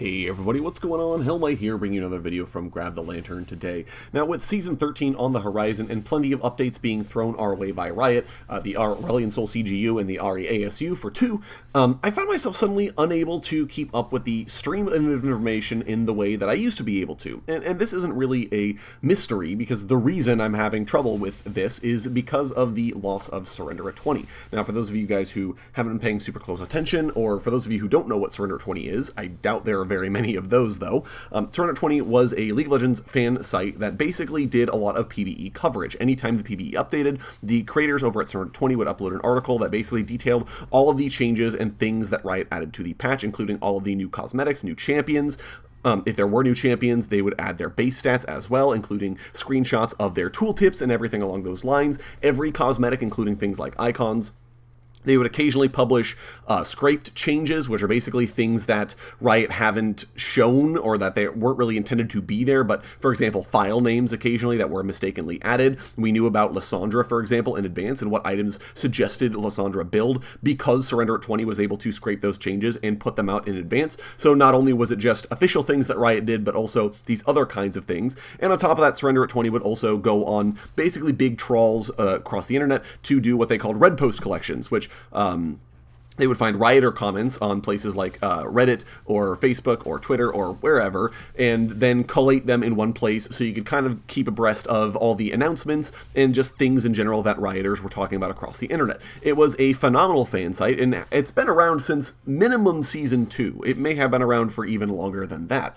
Hey everybody, what's going on? Hellmite here, bringing you another video from Grab the Lantern today. Now, with Season 13 on the horizon and plenty of updates being thrown our way by Riot, the Aurelion Sol CGU and the Ahri ASU for 2, I found myself suddenly unable to keep up with the stream of information in the way that I used to be able to. And this isn't really a mystery, because the reason I'm having trouble with this is because of the loss of Surrender at 20. Now, for those of you guys who haven't been paying super close attention, or for those of you who don't know what Surrender at 20 is, I doubt there are very many of those, though. Surrender 20 was a League of Legends fan site that basically did a lot of PvE coverage. Anytime the PvE updated, the creators over at Surrender 20 would upload an article that basically detailed all of the changes and things that Riot added to the patch, including all of the new cosmetics, new champions. If there were new champions, they would add their base stats as well, including screenshots of their tooltips and everything along those lines. Every cosmetic, including things like icons. They would occasionally publish scraped changes, which are basically things that Riot haven't shown or that they weren't really intended to be there, but, for example, file names occasionally that were mistakenly added. We knew about Lissandra, for example, in advance and what items suggested Lissandra build because Surrender at 20 was able to scrape those changes and put them out in advance. So not only was it just official things that Riot did, but also these other kinds of things. And on top of that, Surrender at 20 would also go on basically big trawls across the internet to do what they called Red Post collections, which they would find Rioter comments on places like Reddit or Facebook or Twitter or wherever, and then collate them in one place so you could kind of keep abreast of all the announcements and just things in general that Rioters were talking about across the internet. It was a phenomenal fan site, and it's been around since minimum Season 2. It may have been around for even longer than that.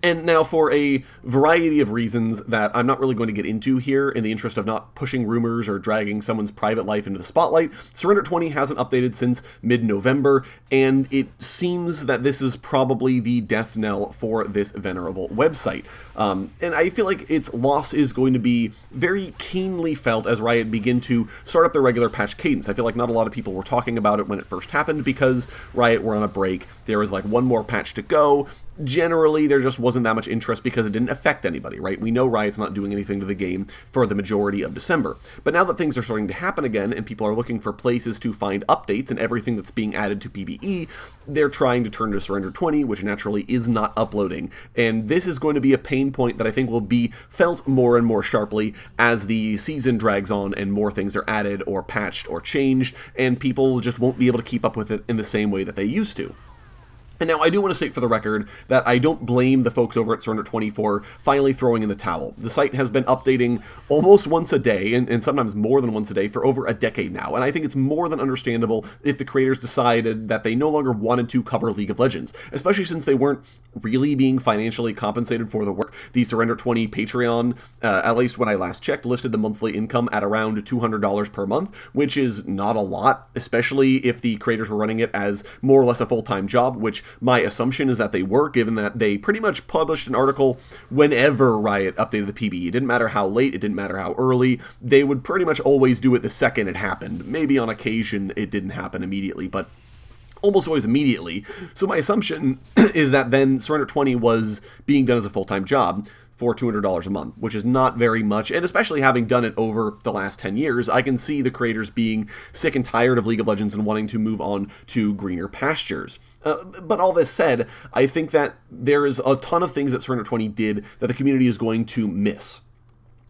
And now, for a variety of reasons that I'm not really going to get into here in the interest of not pushing rumors or dragging someone's private life into the spotlight, Surrender 20 hasn't updated since mid-November, and it seems that this is probably the death knell for this venerable website. And I feel like its loss is going to be very keenly felt as Riot begin to start up their regular patch cadence. I feel like not a lot of people were talking about it when it first happened because Riot were on a break. There was like one more patch to go. Generally, there just wasn't that much interest because it didn't affect anybody, right? We know Riot's not doing anything to the game for the majority of December. But now that things are starting to happen again, and people are looking for places to find updates and everything that's being added to PvE, they're trying to turn to Surrender 20, which naturally is not uploading. And this is going to be a pain point that I think will be felt more and more sharply as the season drags on and more things are added or patched or changed, and people just won't be able to keep up with it in the same way that they used to. And now, I do want to state for the record that I don't blame the folks over at Surrender 20 for finally throwing in the towel. The site has been updating almost once a day, and sometimes more than once a day, for over a decade now. And I think it's more than understandable if the creators decided that they no longer wanted to cover League of Legends, especially since they weren't really being financially compensated for the work. The Surrender 20 Patreon, at least when I last checked, listed the monthly income at around $200 per month, which is not a lot, especially if the creators were running it as more or less a full-time job, which my assumption is that they were, given that they pretty much published an article whenever Riot updated the PvE. It didn't matter how late, it didn't matter how early, they would pretty much always do it the second it happened. Maybe on occasion it didn't happen immediately, but almost always immediately. So my assumption is that then Surrender 20 was being done as a full-time job for $200 a month, which is not very much, and especially having done it over the last 10 years, I can see the creators being sick and tired of League of Legends and wanting to move on to greener pastures. But all this said, I think that there is a ton of things that Surrender 20 did that the community is going to miss.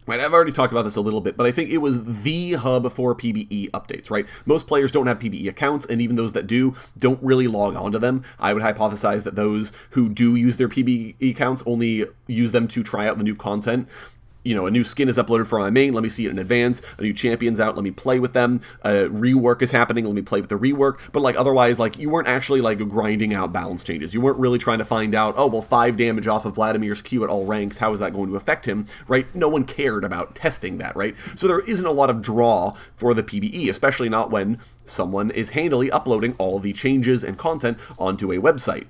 Right, I've already talked about this a little bit, but I think it was the hub for PvE updates, right? Most players don't have PvE accounts, and even those that do don't really log onto them. I would hypothesize that those who do use their PvE accounts only use them to try out the new content. You know, a new skin is uploaded for my main, let me see it in advance. A new champion's out, let me play with them. Rework is happening, let me play with the rework. But, like, otherwise, like, you weren't actually, like, grinding out balance changes. You weren't really trying to find out, oh, well, 5 damage off of Vladimir's Q at all ranks, how is that going to affect him, right? No one cared about testing that, right? So there isn't a lot of draw for the PvE, especially not when someone is handily uploading all of the changes and content onto a website.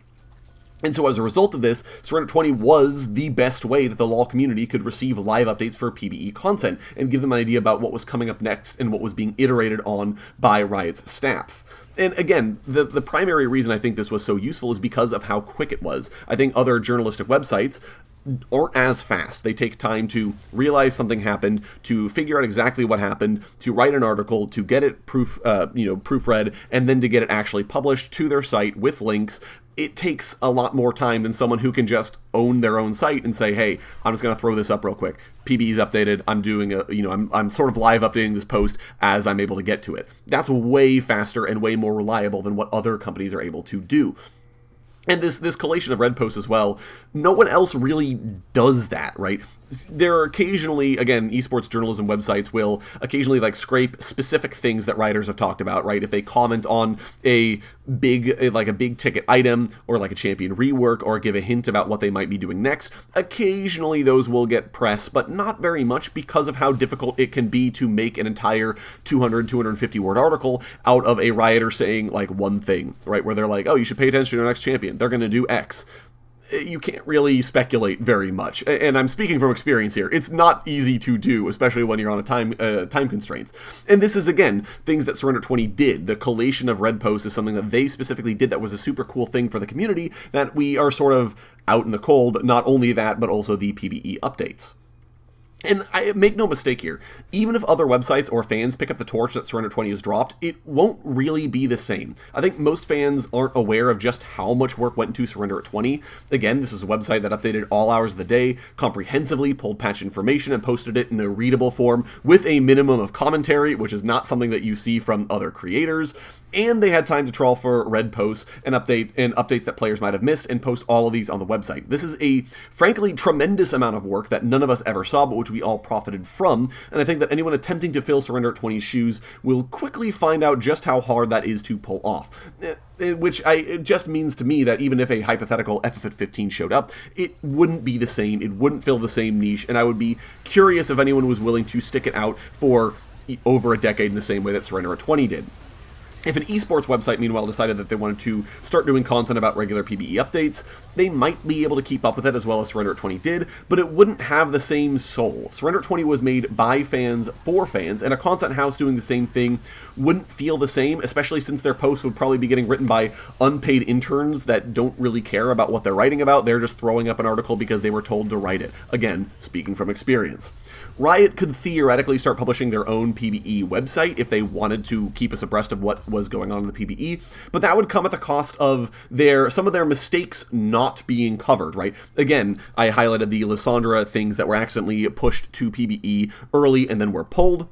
And so as a result of this, Surrender 20 was the best way that the LoL community could receive live updates for PvE content and give them an idea about what was coming up next and what was being iterated on by Riot's staff. And again, the primary reason I think this was so useful is because of how quick it was. I think other journalistic websites aren't as fast. They take time to realize something happened, to figure out exactly what happened, to write an article, to get it proofread, and then to get it actually published to their site with links. It takes a lot more time than someone who can just own their own site and say, hey, I'm just going to throw this up real quick. PBE's updated. I'm doing I'm sort of live updating this post as I'm able to get to it. That's way faster and way more reliable than what other companies are able to do. And this collation of red posts as well, no one else really does that, right? There are occasionally, again, esports journalism websites will occasionally like scrape specific things that writers have talked about, right? If they comment on a big ticket item or like a champion rework or give a hint about what they might be doing next, occasionally those will get press, but not very much because of how difficult it can be to make an entire 250 word article out of a writer saying like one thing, right? Where they're like, oh, you should pay attention to your next champion. They're going to do X. You can't really speculate very much, and I'm speaking from experience here. It's not easy to do, especially when you're on a time constraints. And this is, again, things that Surrender 20 did. The collation of red posts is something that they specifically did that was a super cool thing for the community that we are sort of out in the cold. Not only that, but also the PBE updates. And I make no mistake here, even if other websites or fans pick up the torch that Surrender 20 has dropped, it won't really be the same. I think most fans aren't aware of just how much work went into Surrender at 20. Again, this is a website that updated all hours of the day, comprehensively pulled patch information and posted it in a readable form with a minimum of commentary, which is not something that you see from other creators. And they had time to trawl for red posts and updates that players might have missed and post all of these on the website. This is a, frankly, tremendous amount of work that none of us ever saw, but which we all profited from. And I think that anyone attempting to fill Surrender at 20's shoes will quickly find out just how hard that is to pull off. It just means to me that even if a hypothetical FF 15 showed up, it wouldn't be the same, it wouldn't fill the same niche, and I would be curious if anyone was willing to stick it out for over a decade in the same way that Surrender at 20 did. If an esports website, meanwhile, decided that they wanted to start doing content about regular PBE updates, they might be able to keep up with it as well as Surrender at 20 did, but it wouldn't have the same soul. Surrender at 20 was made by fans for fans, and a content house doing the same thing wouldn't feel the same, especially since their posts would probably be getting written by unpaid interns that don't really care about what they're writing about. They're just throwing up an article because they were told to write it. Again, speaking from experience. Riot could theoretically start publishing their own PBE website if they wanted to keep us abreast of what was going on in the PBE, but that would come at the cost of some of their mistakes not being covered, right? Again, I highlighted the Lissandra things that were accidentally pushed to PBE early and then were pulled.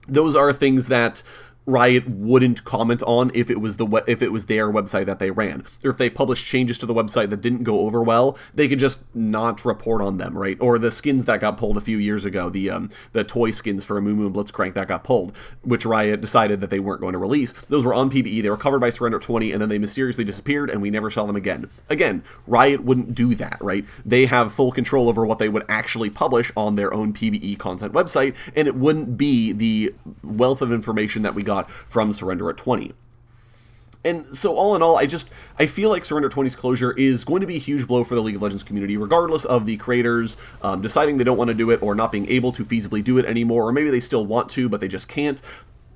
Those are things that Riot wouldn't comment on if it was their website that they ran, or if they published changes to the website that didn't go over well, they could just not report on them, right? Or the skins that got pulled a few years ago, the toy skins for Amumu and Blitzcrank that got pulled, which Riot decided that they weren't going to release. Those were on PBE, they were covered by Surrender 20, and then they mysteriously disappeared, and we never saw them again. Again, Riot wouldn't do that, right? They have full control over what they would actually publish on their own PBE content website, and it wouldn't be the wealth of information that we got from Surrender at 20. And so all in all, I feel like Surrender 20's closure is going to be a huge blow for the League of Legends community, regardless of the creators deciding they don't want to do it or not being able to feasibly do it anymore, or maybe they still want to, but they just can't.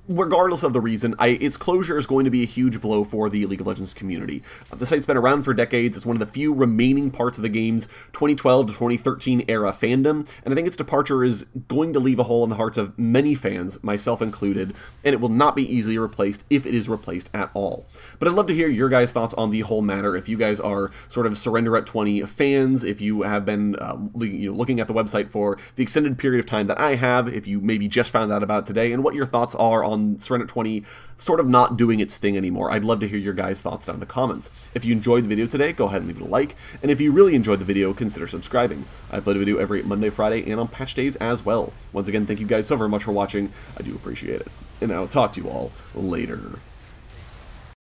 Regardless of the reason, its closure is going to be a huge blow for the League of Legends community. The site's been around for decades. It's one of the few remaining parts of the game's 2012 to 2013 era fandom, and I think its departure is going to leave a hole in the hearts of many fans, myself included, and it will not be easily replaced if it is replaced at all. But I'd love to hear your guys' thoughts on the whole matter. If you guys are sort of Surrender at 20 fans, if you have been looking at the website for the extended period of time that I have, if you maybe just found out about it today, and what your thoughts are on Surrender 20 sort of not doing its thing anymore. I'd love to hear your guys' thoughts down in the comments. If you enjoyed the video today, go ahead and leave it a like, and if you really enjoyed the video, consider subscribing. I upload a video every Monday, Friday, and on patch days as well. Once again, thank you guys so very much for watching. I do appreciate it, and I'll talk to you all later.